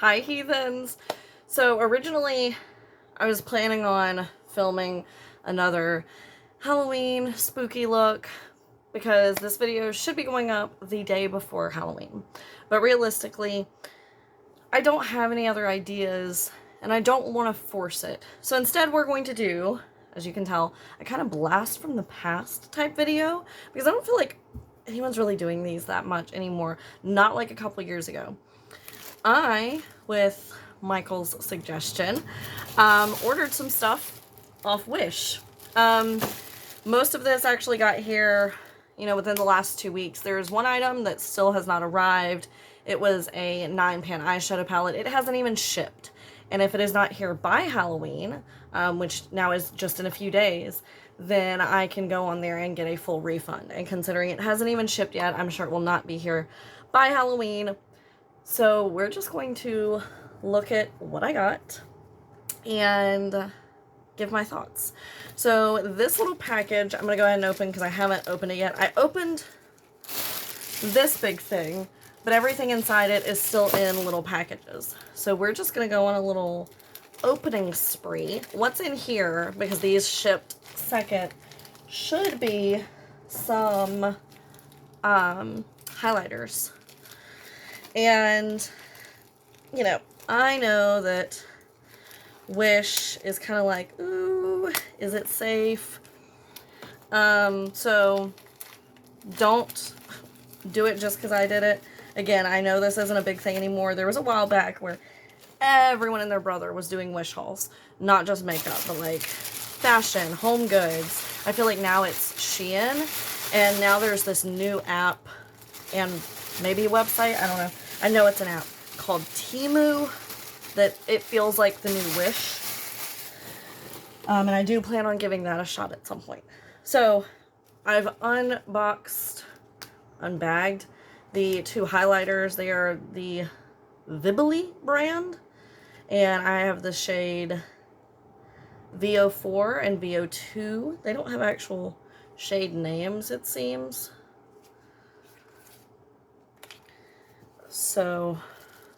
Hi, heathens. So originally I was planning on filming another Halloween spooky look because this video should be going up the day before Halloween. But realistically, I don't have any other ideas and I don't want to force it. So instead we're going to do, as you can tell, a kind of blast from the past type video because I don't feel like anyone's really doing these that much anymore. Not like a couple years ago. I, with Michael's suggestion, ordered some stuff off Wish. Most of this actually got here, within the last 2 weeks. There's one item that still has not arrived. It was a 9-pan eyeshadow palette. It hasn't even shipped. And if it is not here by Halloween, which now is just in a few days, then I can go on there and get a full refund. And considering it hasn't even shipped yet, I'm sure it will not be here by Halloween. So we're just going to look at what I got and give my thoughts. So this little package, I'm going to go ahead and open because I haven't opened it yet. I opened this big thing, but everything inside it is still in little packages. So we're just going to go on a little opening spree. What's in here, because these shipped second, should be some highlighters. And, I know that Wish is kind of like, ooh, is it safe? So don't do it just because I did it. Again, I know this isn't a big thing anymore. There was a while back where everyone and their brother was doing Wish hauls. Not just makeup, but like fashion, home goods. I feel like now it's Shein, and now there's this new app and maybe a website, I don't know. I know it's an app called Temu that it feels like the new Wish. And I do plan on giving that a shot at some point. So I've unbagged the two highlighters. They are the Heyyyy brand. And I have the shade VO4 and VO2. They don't have actual shade names, it seems. So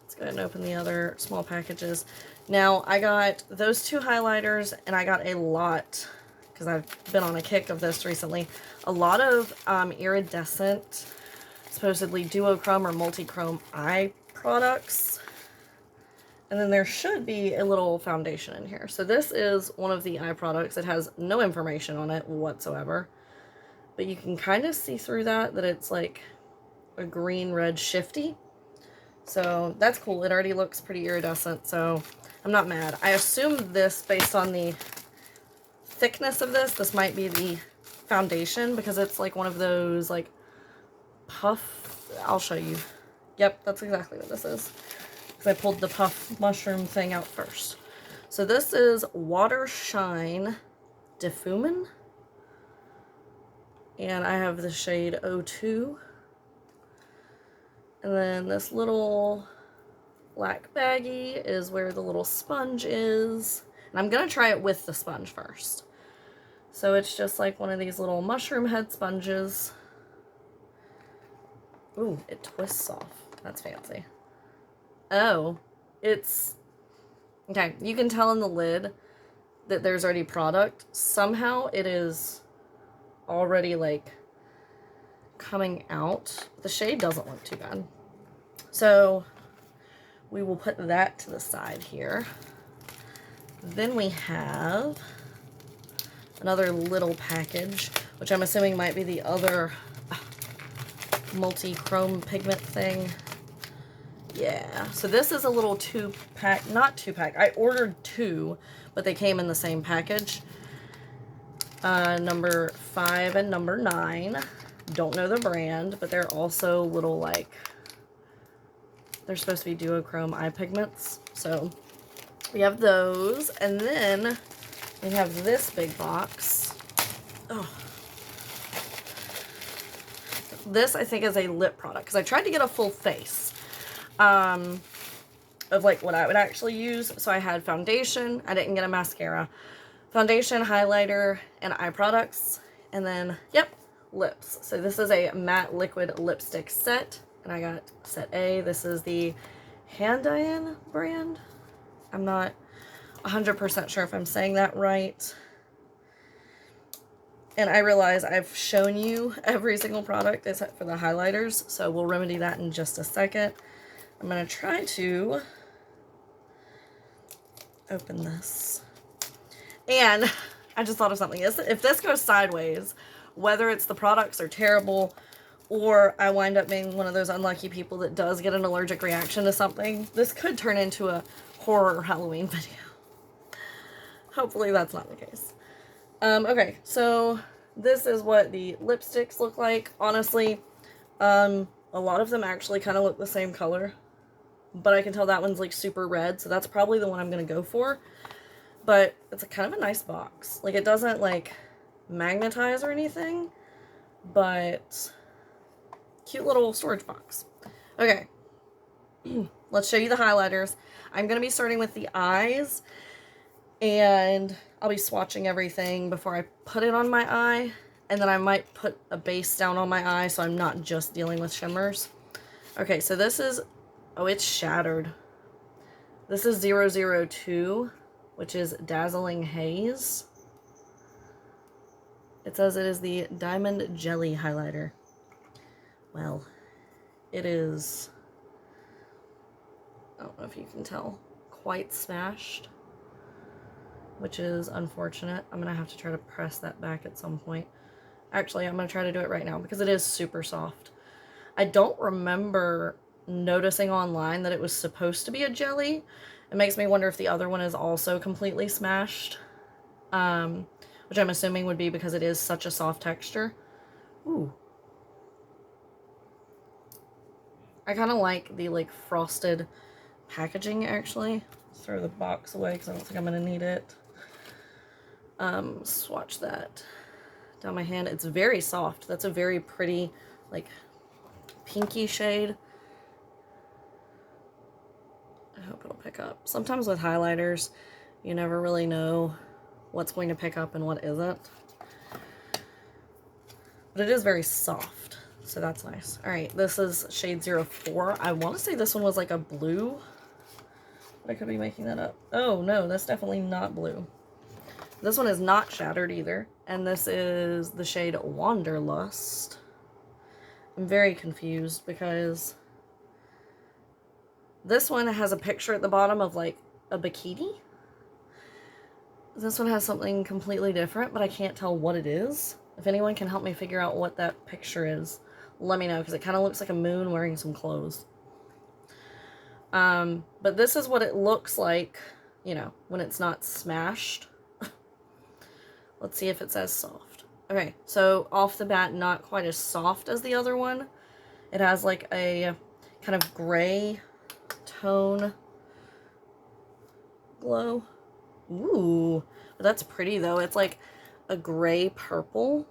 let's go ahead and open the other small packages. Now I got those two highlighters, and I got a lot, because I've been on a kick of this recently, a lot of iridescent, supposedly duochrome or multi-chrome eye products. And then there should be a little foundation in here. So this is one of the eye products. It has no information on it whatsoever. But you can kind of see through that it's like a green-red shifty. So that's cool. It already looks pretty iridescent, so I'm not mad. I assume this, based on the thickness of this might be the foundation, because it's like one of those like puff. I'll show you. Yep, that's exactly what this is. Because I pulled the puff mushroom thing out first. So this is Water Shine Diffumin. And I have the shade 02. And then this little black baggie is where the little sponge is. And I'm going to try it with the sponge first. So it's just like one of these little mushroom head sponges. Ooh, it twists off. That's fancy. Oh, it's... Okay, you can tell in the lid that there's already product. Somehow it is already like coming out. The shade doesn't look too bad. So we will put that to the side here. Then we have another little package, which I'm assuming might be the other multi-chrome pigment thing. Yeah, so this is a little 2-pack, not 2-pack. I ordered 2, but they came in the same package. Number 5 and number 9. Don't know the brand, but they're also little, like, they're supposed to be duochrome eye pigments. So we have those, and then we have this big box. Oh, this I think is a lip product, because I tried to get a full face of like what I would actually use. So I had foundation. I didn't get a mascara. Foundation, highlighter, and eye products, and then yep, lips. So this is a matte liquid lipstick set, and I got set A. This is the Heyyyy brand. I'm not 100% sure if I'm saying that right. And I realize I've shown you every single product except for the highlighters, so we'll remedy that in just a second. I'm going to try to open this. And I just thought of something. If this goes sideways, whether it's the products are terrible or I wind up being one of those unlucky people that does get an allergic reaction to something, this could turn into a horror Halloween video. Hopefully that's not the case. Okay, so this is what the lipsticks look like. Honestly, a lot of them actually kind of look the same color, but I can tell that one's like super red, so that's probably the one I'm going to go for. But it's kind of a nice box. Like, it doesn't like magnetize or anything, but cute little storage box. Okay, let's show you the highlighters. I'm going to be starting with the eyes, and I'll be swatching everything before I put it on my eye, and then I might put a base down on my eye so I'm not just dealing with shimmers. Okay, so this is, oh, it's shattered. This is 002, which is Dazzling Haze. It says it is the Diamond Jelly Highlighter. Well, it is, I don't know if you can tell, quite smashed, which is unfortunate. I'm going to have to try to press that back at some point. Actually, I'm going to try to do it right now because it is super soft. I don't remember noticing online that it was supposed to be a jelly. It makes me wonder if the other one is also completely smashed, which I'm assuming would be because it is such a soft texture. Ooh. I kind of like the like frosted packaging, actually. Throw the box away because I don't think I'm going to need it. Swatch that down my hand. It's very soft. That's a very pretty, like, pinky shade. I hope it'll pick up. Sometimes with highlighters, you never really know what's going to pick up and what isn't. But it is very soft, so that's nice. Alright, this is shade 04. I want to say this one was like a blue. I could be making that up. Oh, no, that's definitely not blue. This one is not shattered either. And this is the shade Wanderlust. I'm very confused because this one has a picture at the bottom of like a bikini. This one has something completely different, but I can't tell what it is. If anyone can help me figure out what that picture is, let me know, because it kind of looks like a moon wearing some clothes. But this is what it looks like, you know, when it's not smashed. Let's see if it says soft. Okay, so off the bat, not quite as soft as the other one. It has like a kind of gray tone glow. Ooh, but that's pretty though. It's like a gray purple.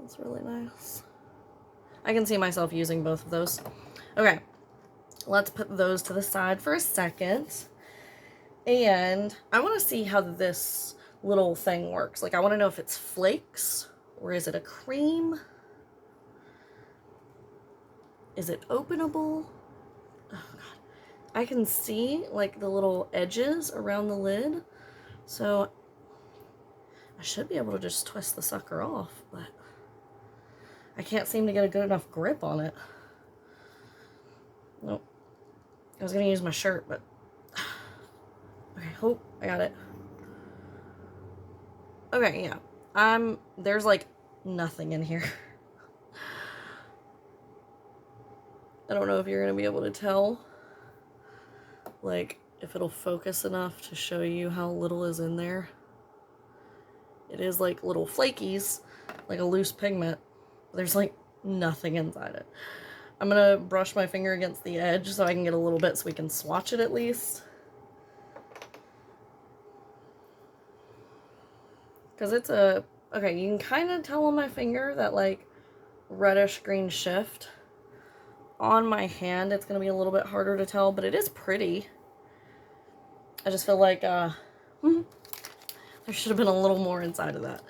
That's really nice. I can see myself using both of those. Okay, let's put those to the side for a second. And I want to see how this little thing works. Like, I want to know if it's flakes or is it a cream? Is it openable? Oh god. I can see like the little edges around the lid. So I should be able to just twist the sucker off, but I can't seem to get a good enough grip on it. Nope. I was gonna use my shirt, but okay, hope I got it. Okay, yeah. There's like nothing in here. I don't know if you're gonna be able to tell, like, if it'll focus enough to show you how little is in there. It is like little flakies, like a loose pigment. There's like nothing inside it. I'm gonna brush my finger against the edge so I can get a little bit so we can swatch it at least. Because it's a, okay, you can kind of tell on my finger that like reddish green shift. On my hand, it's going to be a little bit harder to tell, but it is pretty. I just feel like there should have been a little more inside of that.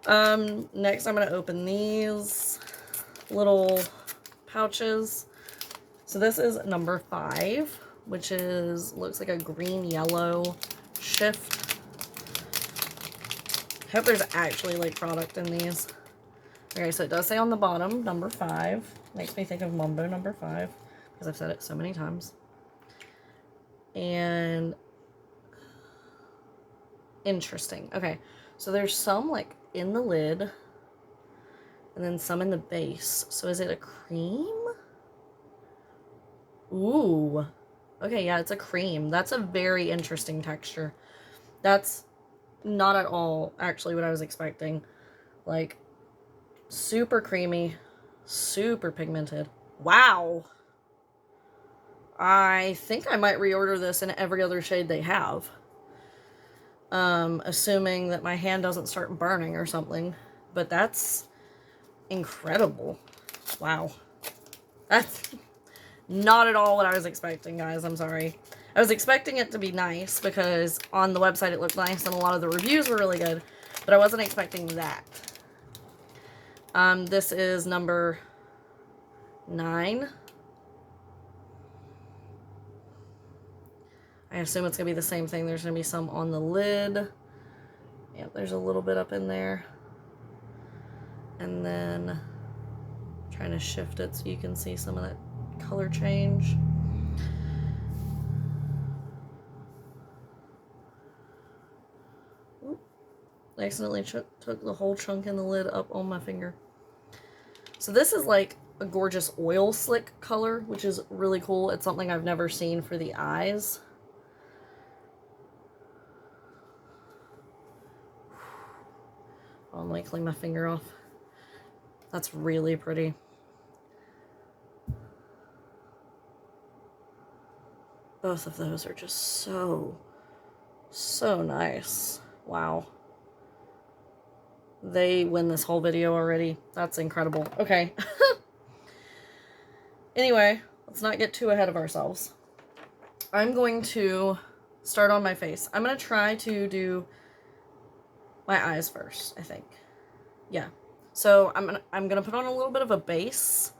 Next I'm going to open these little pouches. So this is number 5, which looks like a green-yellow shift. I hope there's actually like product in these. Okay, so it does say on the bottom, number 5. Makes me think of Mumbo number 5, because I've said it so many times. And interesting. Okay, so there's some like in the lid, and then some in the base. So is it a cream? Ooh. Okay, yeah, it's a cream. That's a very interesting texture. That's not at all actually what I was expecting. Like, super creamy, super pigmented. Wow. I think I might reorder this in every other shade they have. Assuming that my hand doesn't start burning or something. But that's incredible. Wow. That's not at all what I was expecting, guys. I'm sorry. I was expecting it to be nice because on the website it looked nice and a lot of the reviews were really good. But I wasn't expecting that. This is number 9. I assume it's going to be the same thing. There's going to be some on the lid. Yeah, there's a little bit up in there. And then I'm trying to shift it so you can see some of that color change. Oop. I accidentally took the whole chunk in the lid up on my finger. So this is like a gorgeous oil slick color, which is really cool. It's something I've never seen for the eyes. I'm like clean my finger off. That's really pretty. Both of those are just so nice. Wow. They win this whole video already. That's incredible. Okay. Anyway, let's not get too ahead of ourselves. I'm going to start on my face. I'm going to try to do my eyes first, I think. Yeah. So I'm gonna put on a little bit of a base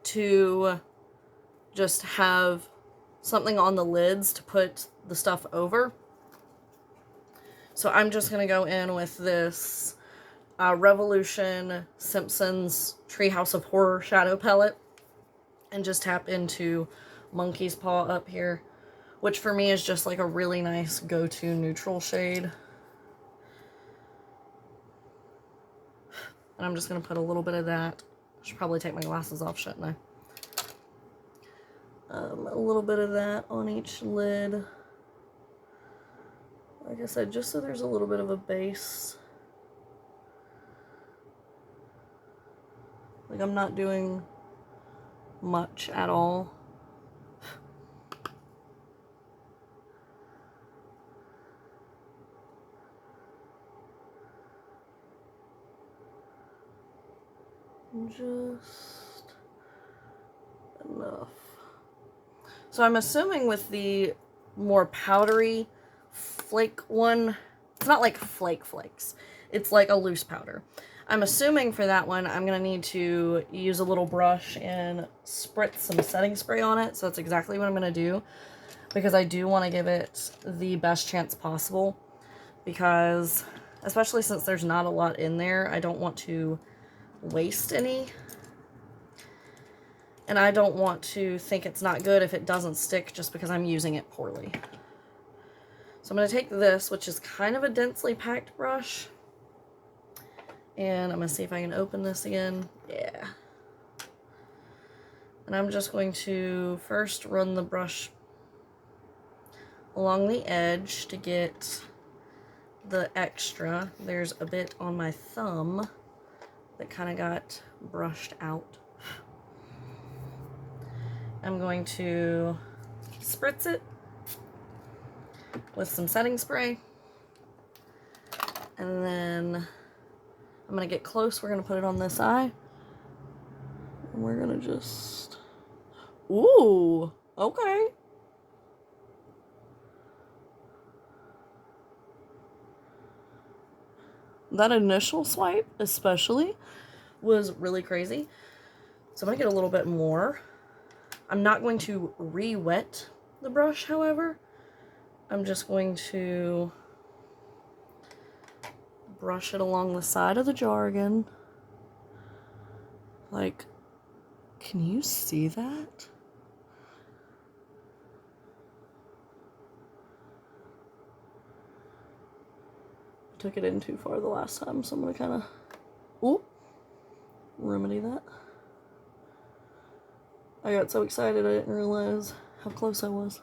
to just have something on the lids to put the stuff over. So I'm just gonna go in with this Revolution Simpsons Treehouse of Horror shadow palette and just tap into Monkey's Paw up here, which for me is just like a really nice go-to neutral shade. And I'm just going to put a little bit of that. I should probably take my glasses off, shouldn't I? A little bit of that on each lid. Like I said, just so there's a little bit of a base. Like I'm not doing much at all. Just enough. So I'm assuming with the more powdery flake one, it's not like flakes. It's like a loose powder. I'm assuming for that one, I'm going to need to use a little brush and spritz some setting spray on it. So that's exactly what I'm going to do, because I do want to give it the best chance possible, because especially since there's not a lot in there, I don't want to waste any, and I don't want to think it's not good if it doesn't stick just because I'm using it poorly. So I'm going to take this, which is kind of a densely packed brush, and I'm going to see if I can open this again. Yeah. And I'm just going to first run the brush along the edge to get the extra. There's a bit on my thumb that kind of got brushed out. I'm going to spritz it with some setting spray. And then I'm going to get close. We're going to put it on this eye. And we're going to just... Ooh, okay. that initial swipe especially was really crazy. So I'm going to get a little bit more. I'm not going to re-wet the brush, however. I'm just going to brush it along the side of the jar again. Like, can you see that? I took it in too far the last time, so I'm going to kind of remedy that. I got so excited I didn't realize how close I was.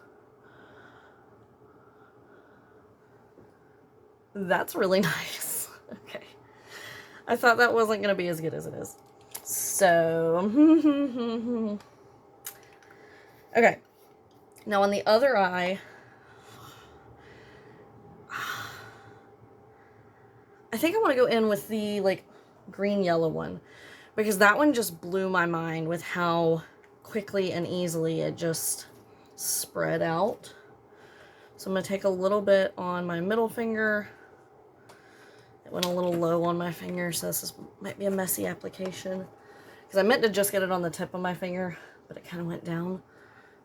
That's really nice. Okay. I thought that wasn't going to be as good as it is. So, okay. Now on the other eye, I think I want to go in with the, like, green-yellow one. Because that one just blew my mind with how quickly and easily it just spread out. So I'm going to take a little bit on my middle finger. It went a little low on my finger, so might be a messy application. Because I meant to just get it on the tip of my finger, but it kind of went down.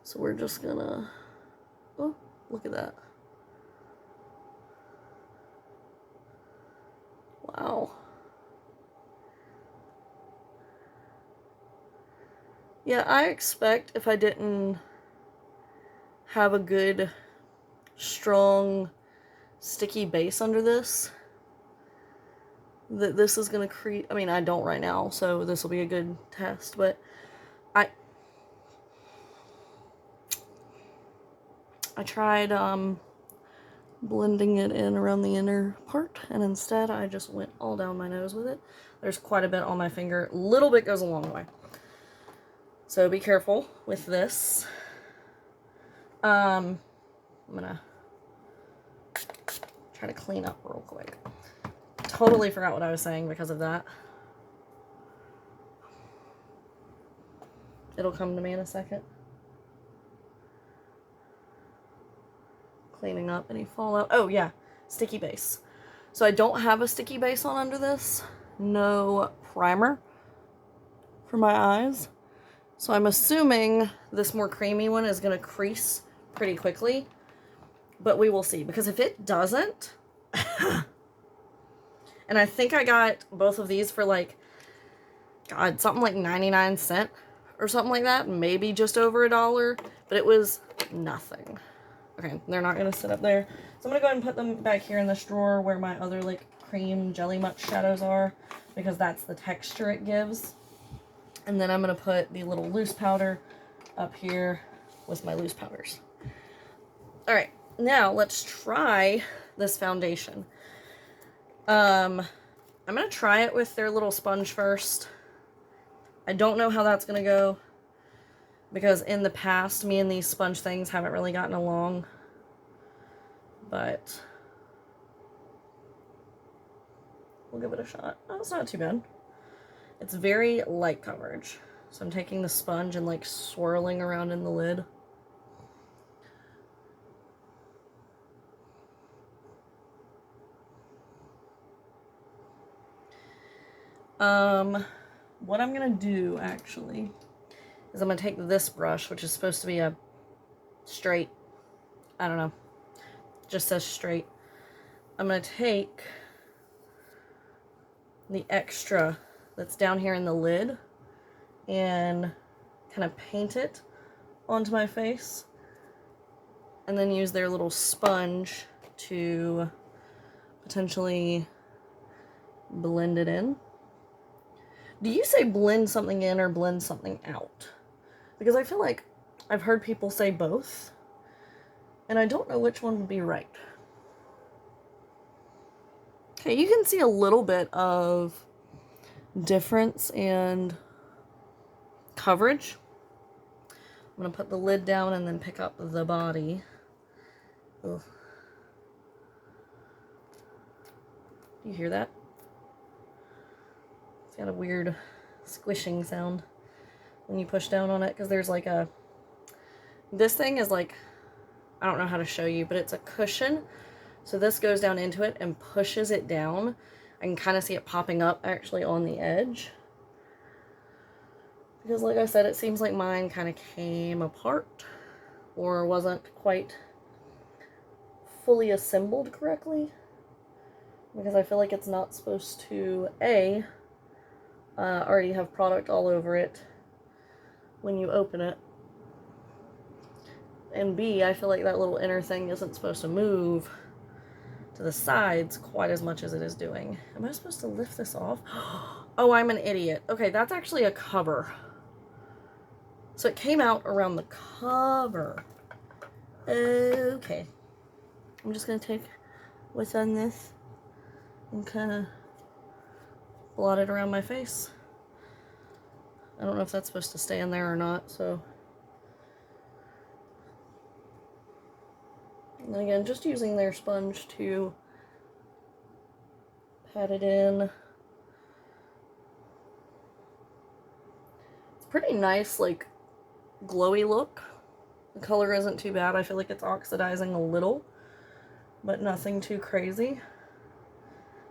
So we're just going to... Oh, look at that. Wow. Yeah, I expect if I didn't have a good, strong, sticky base under this, that this is going to create... I mean, I don't right now, so this will be a good test, but I tried blending it in around the inner part, and instead I just went all down my nose with it. There's quite a bit on my finger. A little bit goes a long way. So be careful with this. I'm gonna try to clean up real quick. Totally forgot what I was saying because of that. It'll come to me in a second. Cleaning up any fallout. Oh yeah, sticky base. So I don't have a sticky base on under this. No primer for my eyes. So I'm assuming this more creamy one is going to crease pretty quickly. But we will see. Because if it doesn't... and I think I got both of these for like... God, something like 99 cents or something like that. Maybe just over $1. But it was nothing. Okay, they're not going to sit up there. So I'm going to go ahead and put them back here in this drawer where my other like cream jelly much shadows are. Because that's the texture it gives. And then I'm going to put the little loose powder up here with my loose powders. Alright, now let's try this foundation. I'm going to try it with their little sponge first. I don't know how that's going to go. Because in the past, me and these sponge things haven't really gotten along. But we'll give it a shot. Oh, it's not too bad. It's very light coverage. So I'm taking the sponge and like swirling around in the lid. What I'm gonna do actually is I'm gonna take this brush, which is supposed to be a straight, I don't know, just says straight. I'm gonna take the extra that's down here in the lid and kind of paint it onto my face, and then use their little sponge to potentially blend it in. Do you say blend something in or blend something out? Because I feel like I've heard people say both, and I don't know which one would be right. Okay, you can see a little bit of difference and coverage. I'm going to put the lid down and then pick up the body. Ugh. Do you hear that? It's got a weird squishing sound when you push down on it, because there's like a... This thing is like... I don't know how to show you, but it's a cushion. So this goes down into it and pushes it down. I can kind of see it popping up actually on the edge. Because like I said, it seems like mine kind of came apart or wasn't quite fully assembled correctly. Because I feel like it's not supposed to, A, already have product all over it when you open it. And B, I feel like that little inner thing isn't supposed to move to the sides quite as much as it is doing. Am I supposed to lift this off? Oh, I'm an idiot. Okay, that's actually a cover. So it came out around the cover. Okay. I'm just going to take what's on this and kind of blot it around my face. I don't know if that's supposed to stay in there or not, so. And again, just using their sponge to pat it in. It's pretty nice, like, glowy look. The color isn't too bad. I feel like it's oxidizing a little, but nothing too crazy.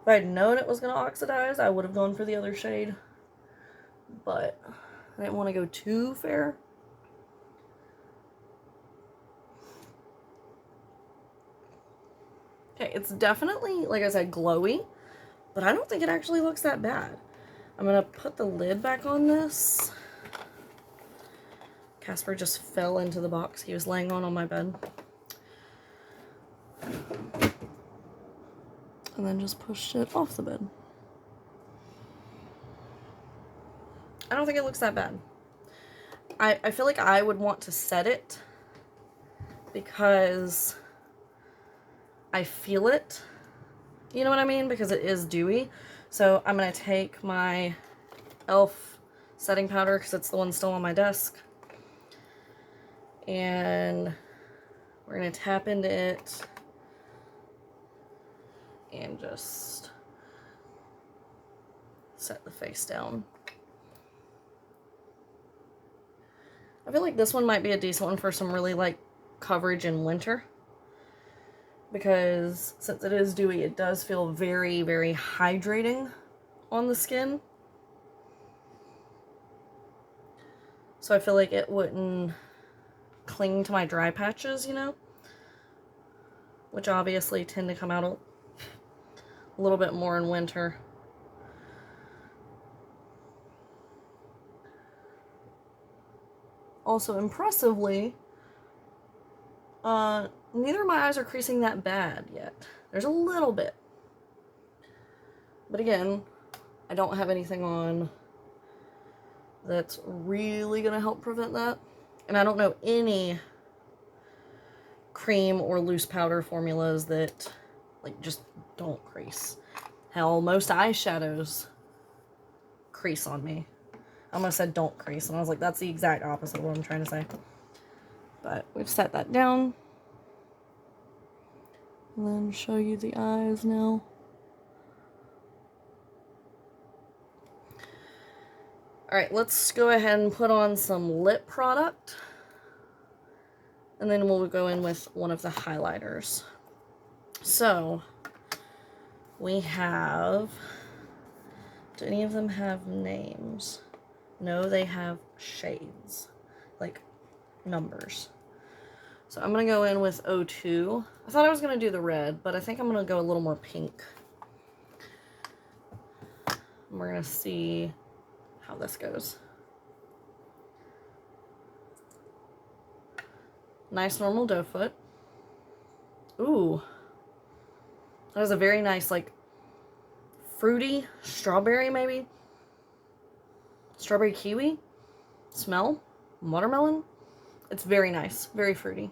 If I had known it was going to oxidize, I would have gone for the other shade, but I didn't want to go too fair. Okay, it's definitely, like I said, glowy, but I don't think it actually looks that bad. I'm going to put the lid back on this. Casper just fell into the box he was laying on my bed. And then just pushed it off the bed. I don't think it looks that bad. I feel like I would want to set it because I feel it. You know what I mean? Because it is dewy. So I'm going to take my e.l.f. setting powder, because it's the one still on my desk. And we're going to tap into it and just set the face down. I feel like this one might be a decent one for some really like coverage in winter, because since it is dewy, it does feel very, very hydrating on the skin. So I feel like it wouldn't cling to my dry patches, you know, which obviously tend to come out a little bit more in winter. Also, impressively, neither of my eyes are creasing that bad yet. There's a little bit. But again, I don't have anything on that's really going to help prevent that. And I don't know any cream or loose powder formulas that, like, just don't crease. Hell, most eyeshadows crease on me. I almost said don't crease, and I was like, that's the exact opposite of what I'm trying to say. But we've set that down. And then show you the eyes now. Alright, let's go ahead and put on some lip product. And then we'll go in with one of the highlighters. So, we have... Do any of them have names? No, they have shades. Like, numbers. So I'm going to go in with 02. I thought I was going to do the red, but I think I'm going to go a little more pink. And we're going to see how this goes. Nice normal doe foot. Ooh. That was a very nice, like, fruity strawberry, maybe? Strawberry kiwi? Smell? Watermelon? It's very nice. Very fruity.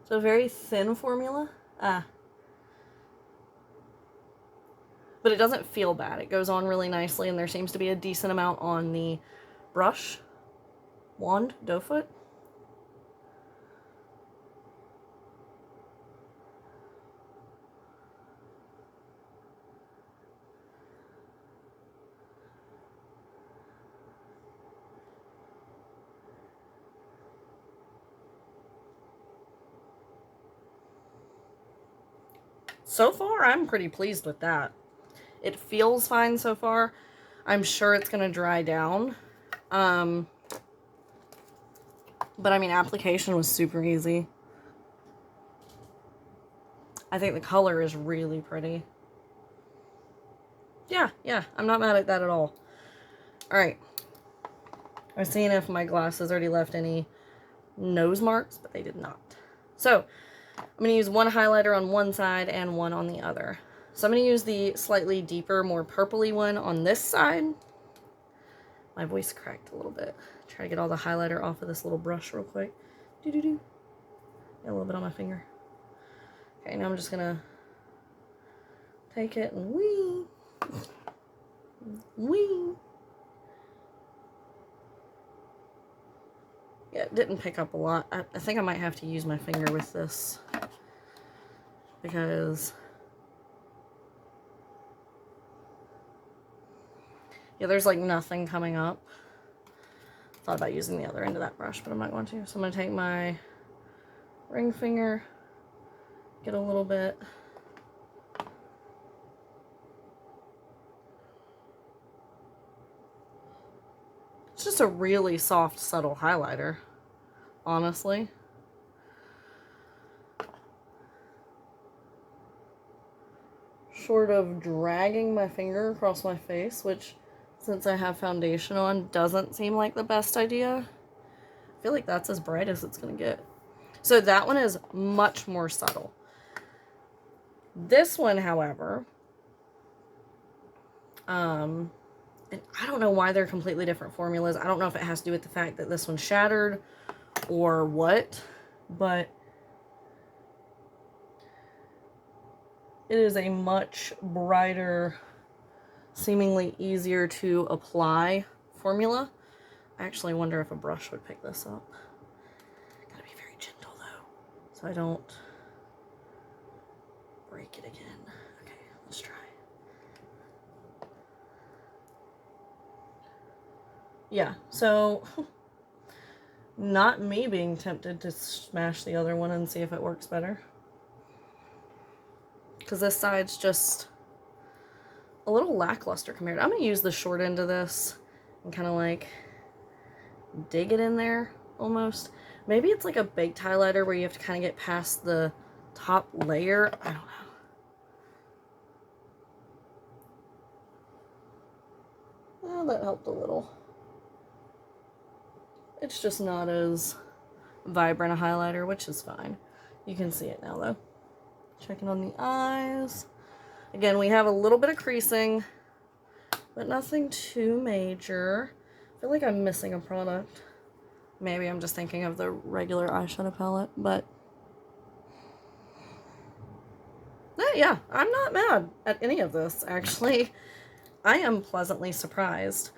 So very thin formula. But it doesn't feel bad. It goes on really nicely, and there seems to be a decent amount on the brush. Wand, doe foot. so far, I'm pretty pleased with that. It feels fine so far. I'm sure it's going to dry down. But I mean, application was super easy. I think the color is really pretty. Yeah, I'm not mad at that at all. Alright. I was seeing if my glasses already left any nose marks, but they did not. So, I'm going to use one highlighter on one side and one on the other. So I'm going to use the slightly deeper, more purpley one on this side. My voice cracked a little bit. Try to get all the highlighter off of this little brush real quick. Doo-doo-doo. Got a little bit on my finger. Okay, now I'm just going to take it and wee. Wee. Yeah, it didn't pick up a lot. I think I might have to use my finger with this. Because... yeah, there's like nothing coming up. Thought about using the other end of that brush, but I'm not going to. So I'm going to take my ring finger, get a little bit. It's just a really soft, subtle highlighter, honestly. Short of dragging my finger across my face, which, since I have foundation on, doesn't seem like the best idea. I feel like that's as bright as it's going to get. So that one is much more subtle. This one, however, and I don't know why they're completely different formulas. I don't know if it has to do with the fact that this one's shattered or what, but it is a much brighter, seemingly easier to apply formula. I actually wonder if a brush would pick this up. Gotta be very gentle though, so I don't break it again. Okay, let's try. Yeah, so not me being tempted to smash the other one and see if it works better. Because this side's just a little lackluster compared. I'm going to use the short end of this and kind of like dig it in there almost. Maybe it's like a baked highlighter where you have to kind of get past the top layer. I don't know. Well, that helped a little. It's just not as vibrant a highlighter, which is fine. You can see it now though. Checking on the eyes. Again, we have a little bit of creasing, but nothing too major. I feel like I'm missing a product. Maybe I'm just thinking of the regular eyeshadow palette, but yeah, I'm not mad at any of this, actually. I am pleasantly surprised.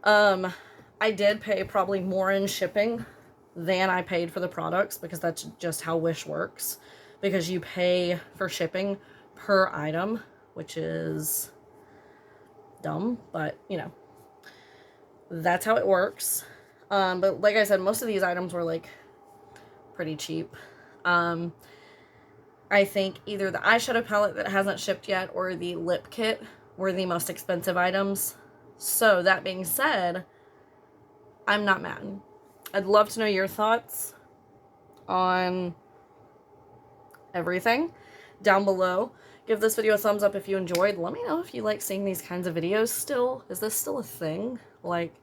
I did pay probably more in shipping than I paid for the products, because that's just how Wish works. Because you pay for shipping per item, which is dumb, but you know, that's how it works. But like I said, most of these items were like pretty cheap. I think either the eyeshadow palette that hasn't shipped yet or the lip kit were the most expensive items. So that being said, I'm not mad. I'd love to know your thoughts on everything down below. Give this video a thumbs up if you enjoyed. Let me know if you like seeing these kinds of videos still. Is this still a thing? Like,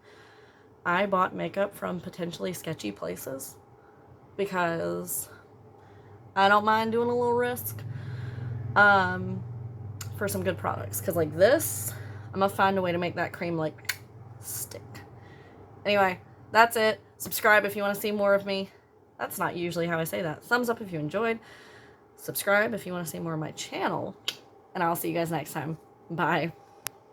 I bought makeup from potentially sketchy places because I don't mind doing a little risk for some good products. Because like this, I'm gonna find a way to make that cream like stick. Anyway, that's it. Subscribe if you want to see more of me. That's not usually how I say that. Thumbs up if you enjoyed. Subscribe if you want to see more of my channel. And I'll see you guys next time. Bye.